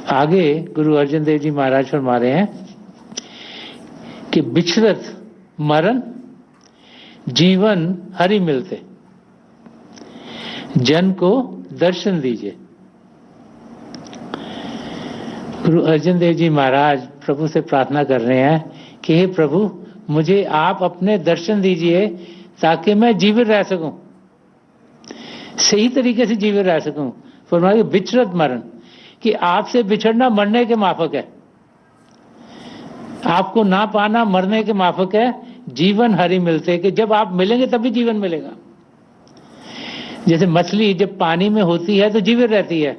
आगे गुरु अर्जन देव जी महाराज फरमा रहे हैं कि बिछड़त मरण जीवन हरि मिलते, जन को दर्शन दीजिए। गुरु अर्जन देव जी महाराज प्रभु से प्रार्थना कर रहे हैं कि हे प्रभु, मुझे आप अपने दर्शन दीजिए ताकि मैं जीवित रह सकूं, सही तरीके से जीवित रह सकूं। फरमाया बिछड़त मरण, कि आपसे बिछड़ना मरने के माफक है, आपको ना पाना मरने के माफक है। जीवन हरि मिलते, कि जब आप मिलेंगे तभी जीवन मिलेगा। जैसे मछली जब पानी में होती है तो जीवित रहती है,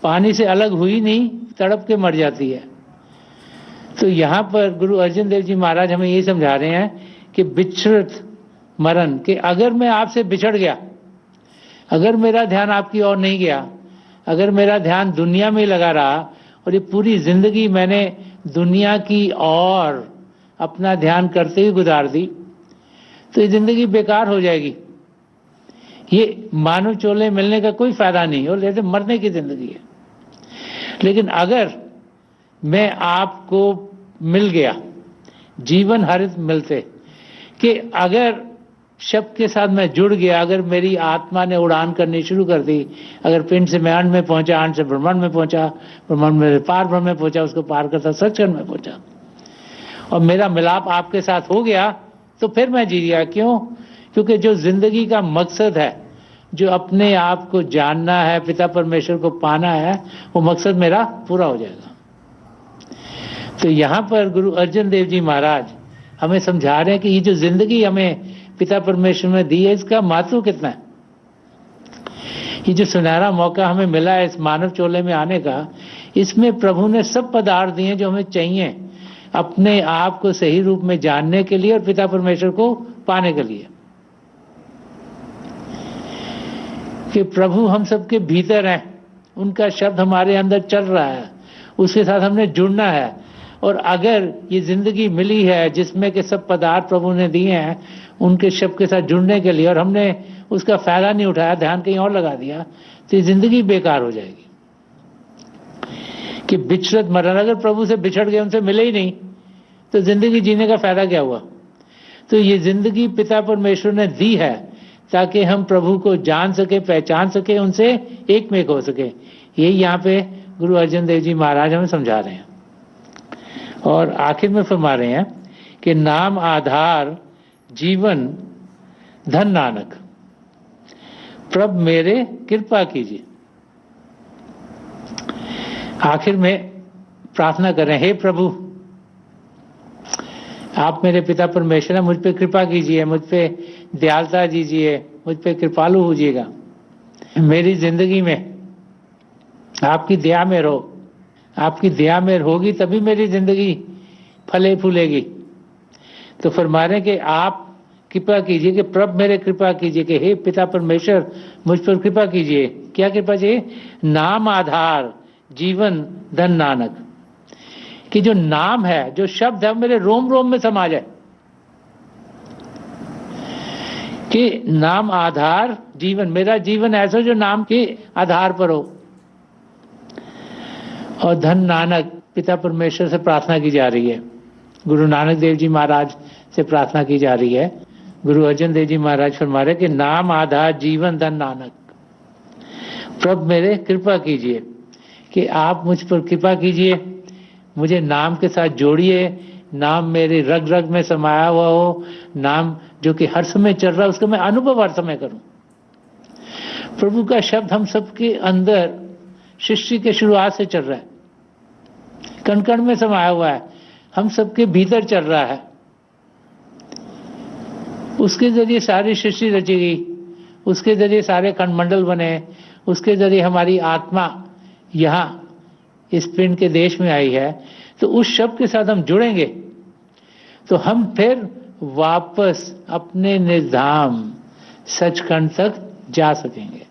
पानी से अलग हुई नहीं तड़प के मर जाती है। तो यहां पर गुरु अर्जन देव जी महाराज हमें ये समझा रहे हैं कि बिछड़त मरण, कि अगर मैं आपसे बिछड़ गया, अगर मेरा ध्यान आपकी ओर नहीं गया, अगर मेरा ध्यान दुनिया में लगा रहा और ये पूरी जिंदगी मैंने दुनिया की ओर अपना ध्यान करते ही गुजार दी, तो ये जिंदगी बेकार हो जाएगी। ये मानव चोले मिलने का कोई फायदा नहीं, और जैसे मरने की जिंदगी है। लेकिन अगर मैं आपको मिल गया, जीवन हरित मिलते, कि अगर शब्द के साथ मैं जुड़ गया, अगर मेरी आत्मा ने उड़ान करनी शुरू कर दी, अगर पिंड से मैं अंड में पहुंचा, अंड से ब्रह्मांड में पहुंचा, ब्रह्मांड में पार ब्रह्म में पहुंचा, उसको पार करता सचखंड में पहुंचा, और मेरा मिलाप आपके साथ हो गया, तो फिर मैं जी गया। क्यों? क्योंकि जो जिंदगी का मकसद है, जो अपने आप को जानना है, पिता परमेश्वर को पाना है, वो मकसद मेरा पूरा हो जाएगा। तो यहां पर गुरु अर्जन देव जी महाराज हमें समझा रहे हैं कि ये जो जिंदगी हमें पिता परमेश्वर में दी है, इसका महत्व कितना है। ये जो सुनहरा मौका हमें मिला है इस मानव चोले में आने का, इसमें प्रभु ने सब पदार्थ दिए जो हमें चाहिए अपने आप को सही रूप में जानने के लिए और पिता परमेश्वर को पाने के लिए। कि प्रभु हम सबके भीतर हैं, उनका शब्द हमारे अंदर चल रहा है, उसके साथ हमने जुड़ना है। और अगर ये जिंदगी मिली है जिसमें के सब पदार्थ प्रभु ने दिए हैं, उनके शब्द के साथ जुड़ने के लिए, और हमने उसका फायदा नहीं उठाया, ध्यान कहीं और लगा दिया, तो ये जिंदगी बेकार हो जाएगी। कि बिछड़त मरण, अगर प्रभु से बिछड़ गए, उनसे मिले ही नहीं, तो जिंदगी जीने का फायदा क्या हुआ। तो ये जिंदगी पिता परमेश्वर ने दी है ताकि हम प्रभु को जान सके, पहचान सके, उनसे एक में एक हो सके। यही यहाँ पे गुरु अर्जन देव जी महाराज हमें समझा रहे हैं। और आखिर में फरमा रहे हैं कि नाम आधार जीवन धन नानक, प्रभु मेरे कृपा कीजिए। आखिर में प्रार्थना करें, हे प्रभु, आप मेरे पिता परमेश्वर हैं, मुझ पे कृपा कीजिए, मुझ पे दयालुता दीजिए, मुझ पे कृपालु होजिएगा। मेरी जिंदगी में आपकी दया में रहो, आपकी दया में होगी तभी मेरी जिंदगी फले फूलेगी। तो फरमा रहे कि आप कृपा कीजिए, कि प्रभु मेरे कृपा कीजिए, कि हे पिता परमेश्वर मुझ पर कृपा कीजिए। क्या कृपा चाहिए? नाम आधार जीवन धन नानक, कि जो नाम है, जो शब्द है, मेरे रोम रोम में समा जाए। कि नाम आधार जीवन, मेरा जीवन ऐसा जो नाम के आधार पर हो। और धन नानक, पिता परमेश्वर से प्रार्थना की जा रही है, गुरु नानक देव जी महाराज से प्रार्थना की जा रही है। गुरु अर्जन देव जी महाराज फरमा रहे कि नाम आधार जीवन धन नानक, प्रभु मेरे कृपा कीजिए, कि आप मुझ पर कृपा कीजिए, मुझे नाम के साथ जोड़िए, नाम मेरे रग रग में समाया हुआ हो, नाम जो कि हर समय चल रहा है, उसका मैं अनुभव हर समय करूं। प्रभु का शब्द हम सबके अंदर सृष्टि के शुरुआत से चल रहा है, कण कण में समाया हुआ है, हम सबके भीतर चल रहा है। उसके जरिए सारी सृष्टि रची गई, उसके जरिए सारे खंडमंडल बने, उसके जरिए हमारी आत्मा यहाँ इस पिंड के देश में आई है। तो उस शब्द के साथ हम जुड़ेंगे तो हम फिर वापस अपने निर्धाम सचखंड तक जा सकेंगे।